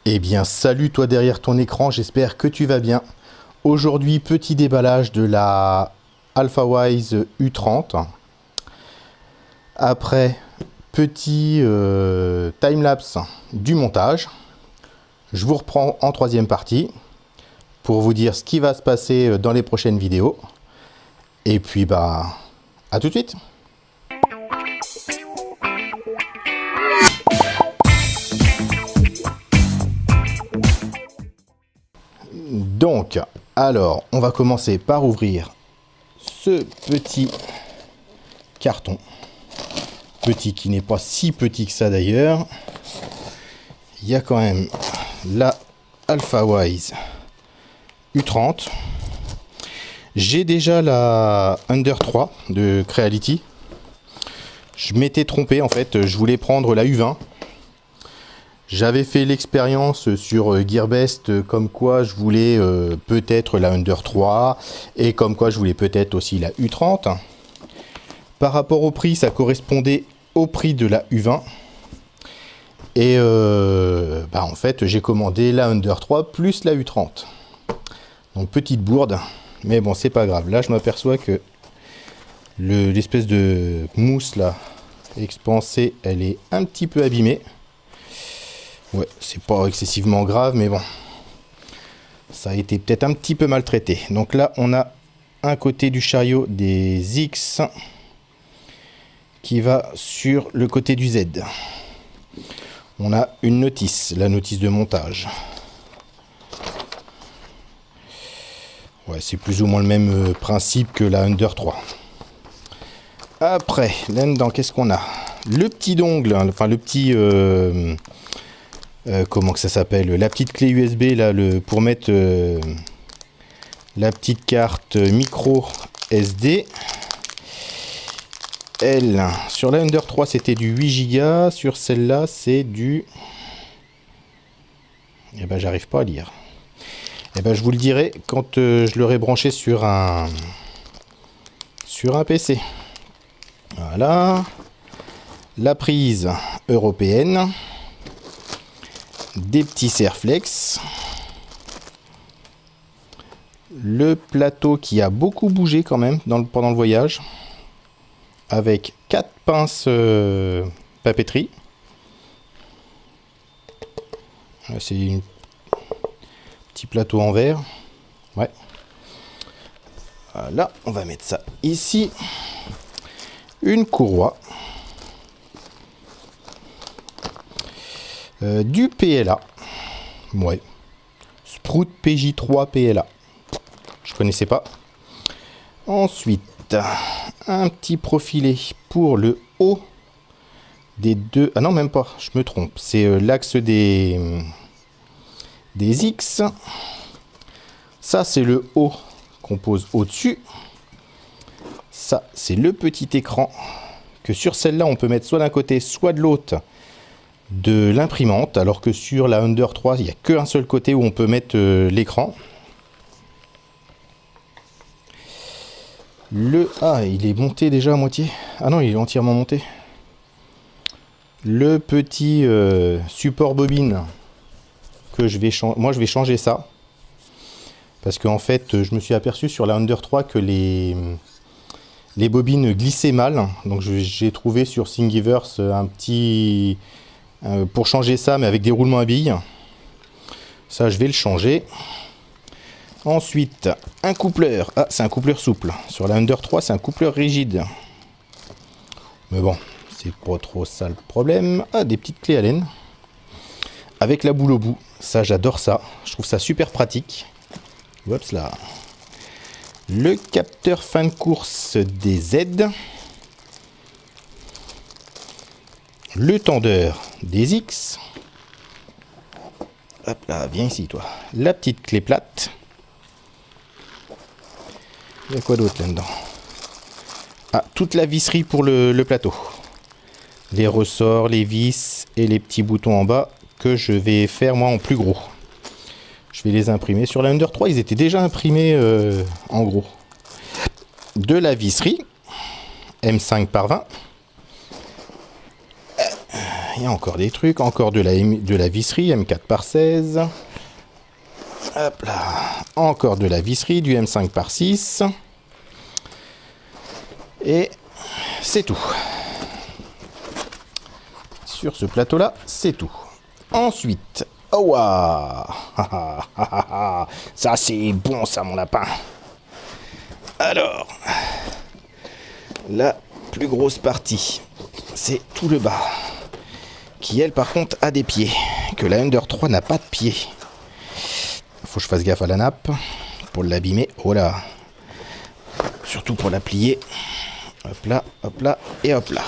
Eh bien, salut toi derrière ton écran, j'espère que tu vas bien. Aujourd'hui, petit déballage de la AlphaWise U30. Après, petit timelapse du montage. Je vous reprends en troisième partie pour vous dire ce qui va se passer dans les prochaines vidéos. Et puis, bah, à tout de suite. Donc, alors, on va commencer par ouvrir ce petit carton. Petit qui n'est pas si petit que ça d'ailleurs. Il y a quand même la AlphaWise U30. J'ai déjà la Under 3 de Creality. Je m'étais trompé en fait, je voulais prendre la U20. J'avais fait l'expérience sur Gearbest comme quoi je voulais peut-être la Under 3 et comme quoi je voulais peut-être aussi la U30. Par rapport au prix, ça correspondait au prix de la U20. Et en fait, j'ai commandé la Under 3 plus la U30. Donc petite bourde, mais bon, c'est pas grave. Là, je m'aperçois que l'espèce de mousse là, expansée, elle est un petit peu abîmée. Ouais, c'est pas excessivement grave, mais bon, ça a été peut-être un petit peu maltraité. Donc là, on a un côté du chariot des X qui va sur le côté du Z. On a une notice, la notice de montage. Ouais, c'est plus ou moins le même principe que la Under 3. Après, là-dedans, qu'est-ce qu'on a? Le petit dongle, hein, enfin le petit... comment que ça s'appelle? La petite clé USB là, pour mettre la petite carte micro SD. Elle, sur la Under 3 c'était du 8 Go, sur celle-là c'est du... Eh ben j'arrive pas à lire. Eh ben je vous le dirai quand je l'aurai branché sur un PC. Voilà. La prise européenne. Des petits serre-flex. Le plateau qui a beaucoup bougé quand même pendant le voyage. Avec 4 pinces papeterie. C'est un petit plateau en verre. Ouais. Voilà, on va mettre ça ici. Une courroie. Du PLA. Ouais. Sprout PJ3 PLA. Je connaissais pas. Ensuite, un petit profilé pour le haut des deux. Ah non, même pas, je me trompe. C'est l'axe des X. Ça, c'est le haut qu'on pose au-dessus. Ça, c'est le petit écran que sur celle-là, on peut mettre soit d'un côté, soit de l'autre de l'imprimante. Alors que sur la Under 3, il n'y a qu'un seul côté où on peut mettre l'écran. Ah, il est monté déjà à moitié. Ah non, il est entièrement monté. Le petit support bobine que je vais changer. Moi, je vais changer ça. Parce qu'en fait, je me suis aperçu sur la Under 3 que les bobines glissaient mal. Donc, j'ai trouvé sur Thingiverse un petit... pour changer ça, mais avec des roulements à billes. Ça, je vais le changer. Ensuite, un coupleur. Ah, c'est un coupleur souple. Sur la Under 3, c'est un coupleur rigide. Mais bon, c'est pas trop ça le problème. Ah, des petites clés Allen. Avec la boule au bout. Ça, j'adore ça. Je trouve ça super pratique. Oups là. Le capteur fin de course des Z. Le tendeur des X. Hop là, viens ici toi. La petite clé plate. Il y a quoi d'autre là-dedans? Ah, toute la visserie pour le plateau. Les ressorts, les vis et les petits boutons en bas que je vais faire moi en plus gros. Je vais les imprimer. Sur la Under 3, ils étaient déjà imprimés en gros. De la visserie M5 par 20. il y a encore des trucs, encore de la visserie M4x16. Hop là, encore de la visserie, du M5x6. Et c'est tout. Sur ce plateau-là, c'est tout. Ensuite, oh waouh, ça c'est bon ça mon lapin. Alors, la plus grosse partie, c'est tout le bas, qui elle par contre a des pieds, que la Under 3 n'a pas de pieds. Faut que je fasse gaffe à la nappe pour l'abîmer. Oh là, surtout pour la plier. Hop là et hop là.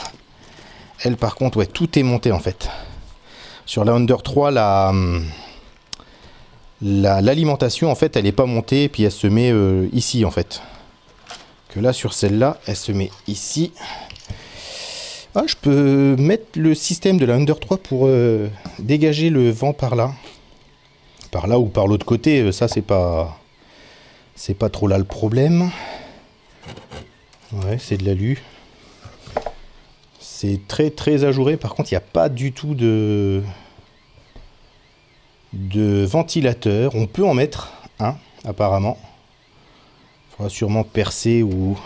Elle par contre, ouais, tout est monté en fait. Sur la Under 3, l'alimentation en fait, elle n'est pas montée, puis elle se met ici en fait. Que là sur celle-là, elle se met ici. Ah, je peux mettre le système de la Under 3 pour dégager le vent par là. Par là ou par l'autre côté, ça c'est pas trop là le problème. Ouais, c'est de l'alu. C'est très très ajouré. Par contre, il n'y a pas du tout de ventilateur. On peut en mettre un, apparemment. Il faudra sûrement percer ou...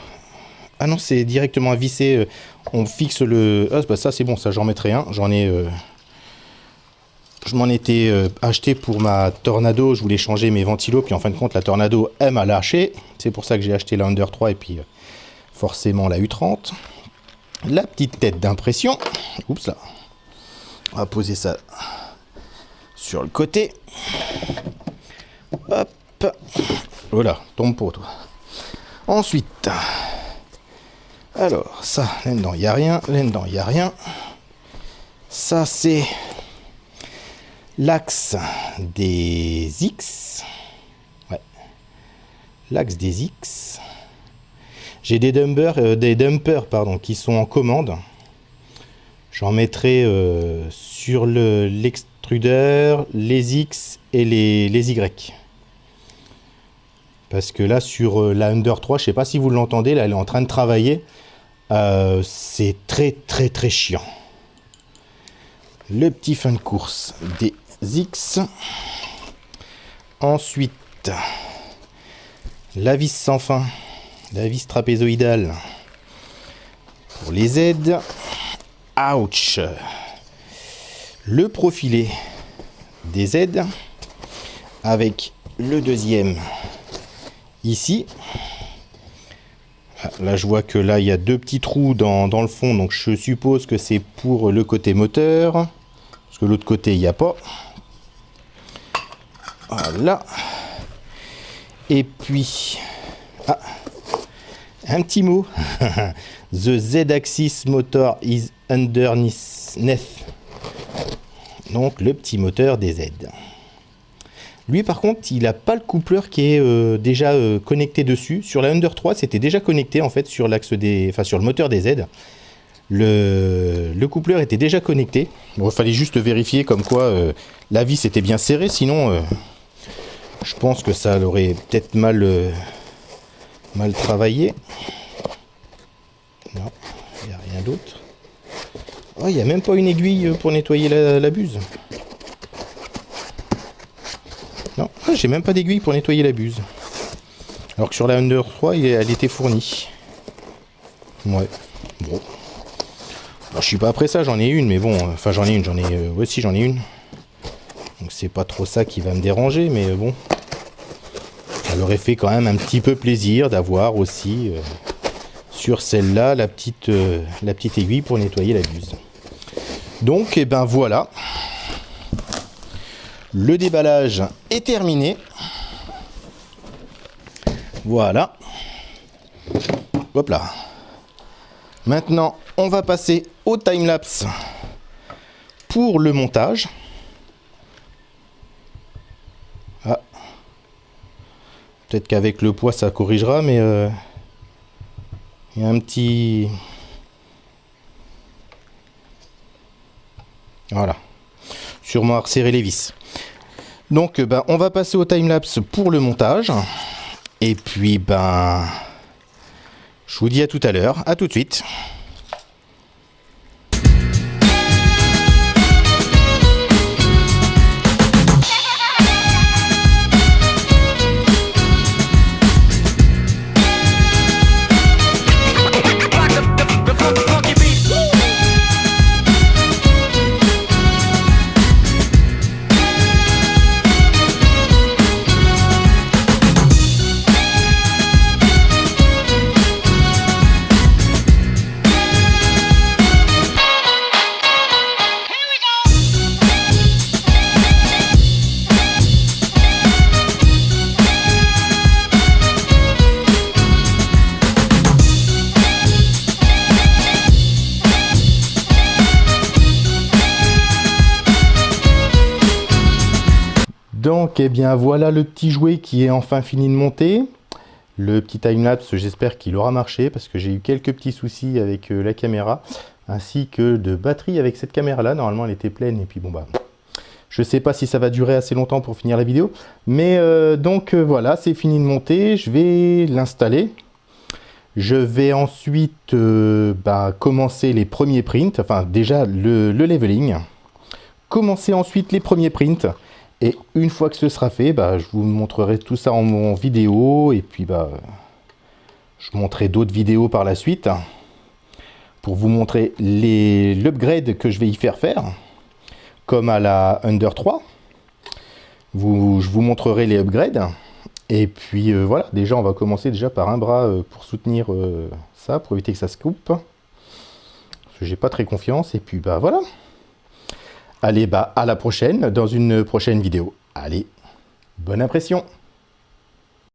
Ah non, c'est directement à visser. On fixe le... Ah, bah ça c'est bon, ça j'en mettrai un. J'en ai... Je m'en étais acheté pour ma Tornado, je voulais changer mes ventilos, puis en fin de compte la Tornado elle m'a lâché. C'est pour ça que j'ai acheté la Under 3 et puis forcément la U30. La petite tête d'impression. Oups là. On va poser ça sur le côté. Hop. Voilà, tombe pour toi. Ensuite, alors ça, là-dedans il n'y a rien, là-dedans il n'y a rien. Ça c'est... l'axe des X. Ouais. L'axe des X. J'ai des dumpers qui sont en commande. J'en mettrai sur l'extrudeur, les X et les Y. Parce que là, sur la Under 3, je ne sais pas si vous l'entendez, là, elle est en train de travailler. C'est très, très, très chiant. Le petit fin de course des X. Ensuite, la vis sans fin, la vis trapézoïdale pour les Z. Ouch. Le profilé des Z avec le deuxième ici. Là, je vois que là, il y a deux petits trous dans le fond, donc je suppose que c'est pour le côté moteur. Parce que l'autre côté, il n'y a pas. Voilà. Et puis, un petit mot. The Z-axis motor is underneath. Donc, le petit moteur des Z. Lui, par contre, il n'a pas le coupleur qui est déjà connecté dessus. Sur la Under 3, c'était déjà connecté, en fait, sur l'axe des... Enfin, sur le moteur des Z. Le coupleur était déjà connecté. Bon, il fallait juste vérifier comme quoi la vis était bien serrée, sinon je pense que ça aurait peut-être mal travaillé. Non, il n'y a rien d'autre. Oh, il n'y a même pas une aiguille pour nettoyer la buse. Non, j'ai même pas d'aiguille pour nettoyer la buse. Alors que sur la Under 3, elle était fournie. Ouais, bon. Alors, je suis pas après ça, j'en ai une, mais bon, enfin j'en ai une, ouais si j'en ai une. Donc c'est pas trop ça qui va me déranger, mais bon. Ça leur aurait fait quand même un petit peu plaisir d'avoir aussi sur celle-là la petite aiguille pour nettoyer la buse. Donc, et ben voilà. Le déballage est terminé. Voilà. Hop là. Maintenant, on va passer au timelapse pour le montage. Ah. Peut-être qu'avec le poids, ça corrigera, mais il y a un petit... Voilà. Sûrement à resserrer les vis. Donc, ben, on va passer au timelapse pour le montage. Et puis, ben... je vous dis à tout à l'heure. À tout de suite. Donc, eh bien, voilà le petit jouet qui est enfin fini de monter. Le petit timelapse, j'espère qu'il aura marché parce que j'ai eu quelques petits soucis avec la caméra ainsi que de batterie avec cette caméra-là. Normalement, elle était pleine et puis bon, bah, je sais pas si ça va durer assez longtemps pour finir la vidéo. Mais donc, voilà, c'est fini de monter. Je vais l'installer. Je vais ensuite commencer les premiers prints. Enfin, déjà, le leveling. Commencer ensuite les premiers prints. Et une fois que ce sera fait, je vous montrerai tout ça en vidéo. Et puis, je montrerai d'autres vidéos par la suite. Pour vous montrer l'upgrade que je vais y faire. Comme à la Under 3. Je vous montrerai les upgrades. Et puis, voilà. Déjà, on va commencer déjà par un bras pour soutenir ça, pour éviter que ça se coupe. Parce que j'ai pas très confiance. Et puis, voilà. Allez, à la prochaine, dans une prochaine vidéo. Allez, bonne impression!